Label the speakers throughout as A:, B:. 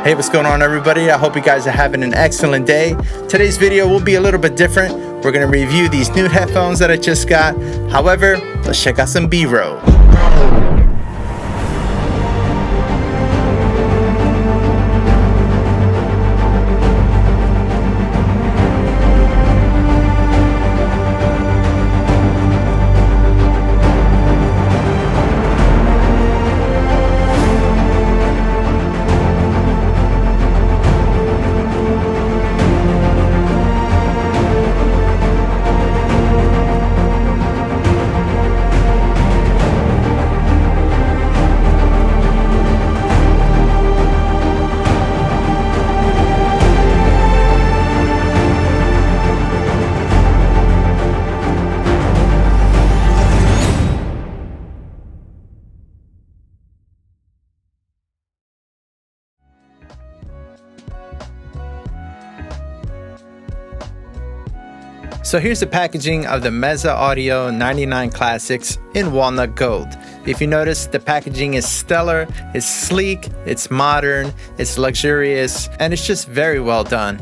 A: Hey, what's going on, everybody? I hope you guys are having an excellent day. Today's video will be a little bit different. We're gonna review these new headphones that I just got. However, let's check out some B-roll. So here's the packaging of the mezeaudio 99 Classics in Walnut Gold. If you notice, the packaging is stellar, it's sleek, it's modern, it's luxurious, and it's just very well done.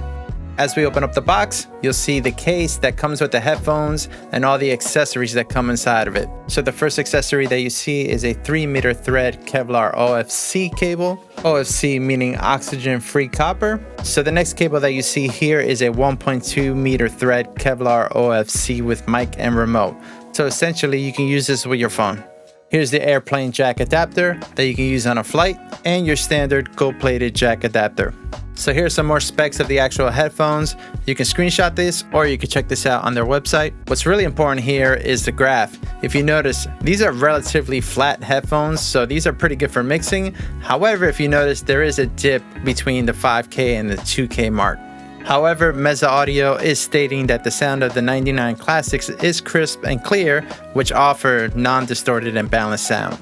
A: As we open up the box, you'll see the case that comes with the headphones and all the accessories that come inside of it. So the first accessory that you see is a 3-meter thread Kevlar OFC cable. OFC meaning oxygen-free copper. So the next cable that you see here is a 1.2-meter thread Kevlar OFC with mic and remote. So essentially you can use this with your phone. Here's the airplane jack adapter that you can use on a flight, and your standard gold-plated jack adapter. So here's some more specs of the actual headphones. You can screenshot this or you can check this out on their website. What's really important here is the graph. If you notice, these are relatively flat headphones, so these are pretty good for mixing. However, if you notice, there is a dip between the 5K and the 2K mark. However, mezeaudio is stating that the sound of the 99 Classics is crisp and clear, which offer non-distorted and balanced sound.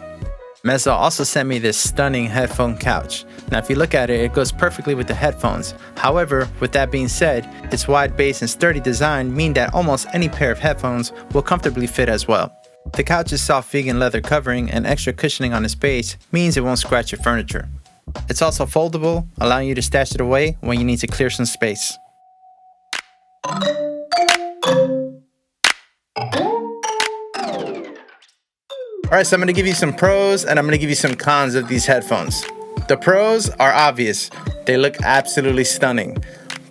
A: Meze also sent me this stunning headphone couch. Now if you look at it, it goes perfectly with the headphones. However, with that being said, its wide base and sturdy design mean that almost any pair of headphones will comfortably fit as well. The couch's soft vegan leather covering and extra cushioning on its base means it won't scratch your furniture. It's also foldable, allowing you to stash it away when you need to clear some space. Alright, so I'm going to give you some pros and I'm going to give you some cons of these headphones. The pros are obvious. They look absolutely stunning,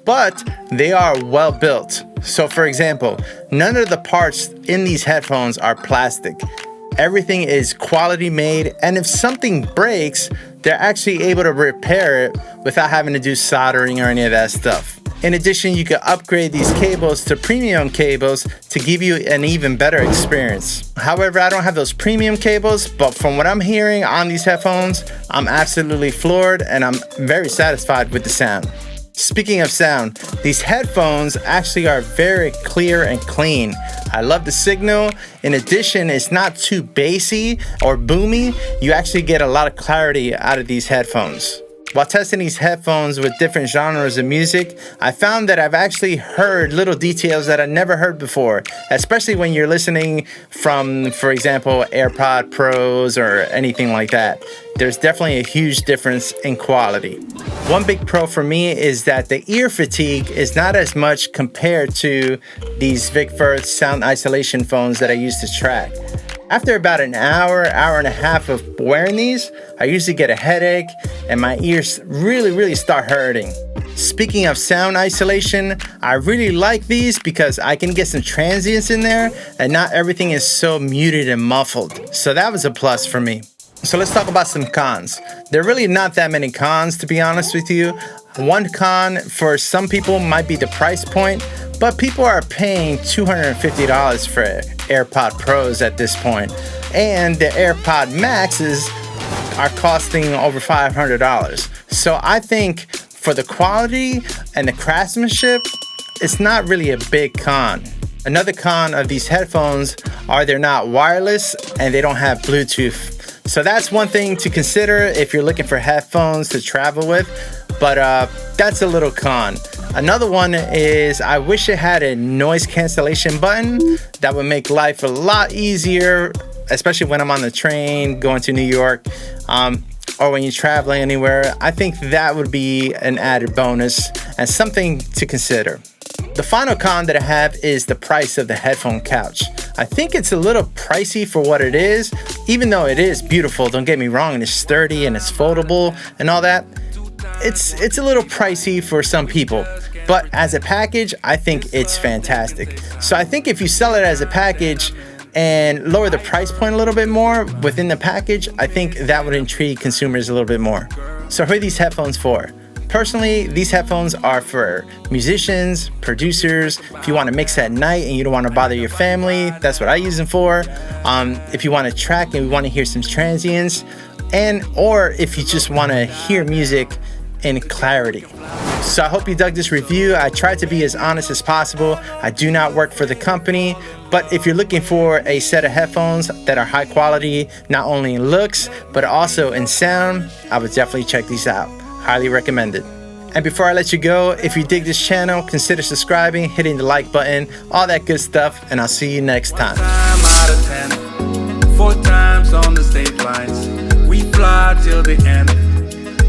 A: but they are well built. So for example, none of the parts in these headphones are plastic. Everything is quality made, and if something breaks, they're actually able to repair it without having to do soldering or any of that stuff. In addition, you can upgrade these cables to premium cables to give you an even better experience. However, I don't have those premium cables, but from what I'm hearing on these headphones, I'm absolutely floored and I'm very satisfied with the sound. Speaking of sound, these headphones actually are very clear and clean. I love the signal. In addition, it's not too bassy or boomy. You actually get a lot of clarity out of these headphones. While testing these headphones with different genres of music, I found that I've actually heard little details that I never heard before, especially when you're listening from, for example, AirPod Pros or anything like that. There's definitely a huge difference in quality. One big pro for me is that the ear fatigue is not as much compared to these VOUCHER sound isolation phones that I use to track. After about an hour, hour and a half of wearing these, I usually get a headache and my ears really start hurting. Speaking of sound isolation, I really like these because I can get some transients in there and not everything is so muted and muffled. So that was a plus for me. So let's talk about some cons. There are really not that many cons, to be honest with you. One con for some people might be the price point, but people are paying $250 for AirPod Pros at this point, and the AirPod Maxes are costing over $500. So I think for the quality and the craftsmanship, it's not really a big con. Another con of these headphones are they're not wireless and they don't have Bluetooth. So that's one thing to consider if you're looking for headphones to travel with, but that's a little con. Another one is I wish it had a noise cancellation button. That would make life a lot easier, especially when I'm on the train going to New York. or when you're traveling anywhere, I think that would be an added bonus and something to consider. The final con that I have is the price of the headphone couch. I think it's a little pricey for what it is, even though it is beautiful, don't get me wrong, and it's sturdy and it's foldable and all that. It's a little pricey for some people, but as a package, I think it's fantastic. So I think if you sell it as a package and lower the price point a little bit more within the package, I think that would intrigue consumers a little bit more. So who are these headphones for? Personally, these headphones are for musicians, producers. If you want to mix at night and you don't want to bother your family, that's what I use them for. If you want to track and you want to hear some transients, or if you just want to hear music in clarity. So I hope you dug this review. I tried to be as honest as possible. I do not work for the company, but if you're looking for a set of headphones that are high quality, not only in looks, but also in sound, I would definitely check these out. Highly recommended. And before I let you go, if you dig this channel, consider subscribing, hitting the like button, all that good stuff, and I'll see you next time.
B: 4 out of 10, 4 times on the state lines. We fly till the end.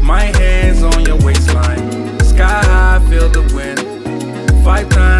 B: My hands on your waistline. Sky high, feel the wind. 5 times.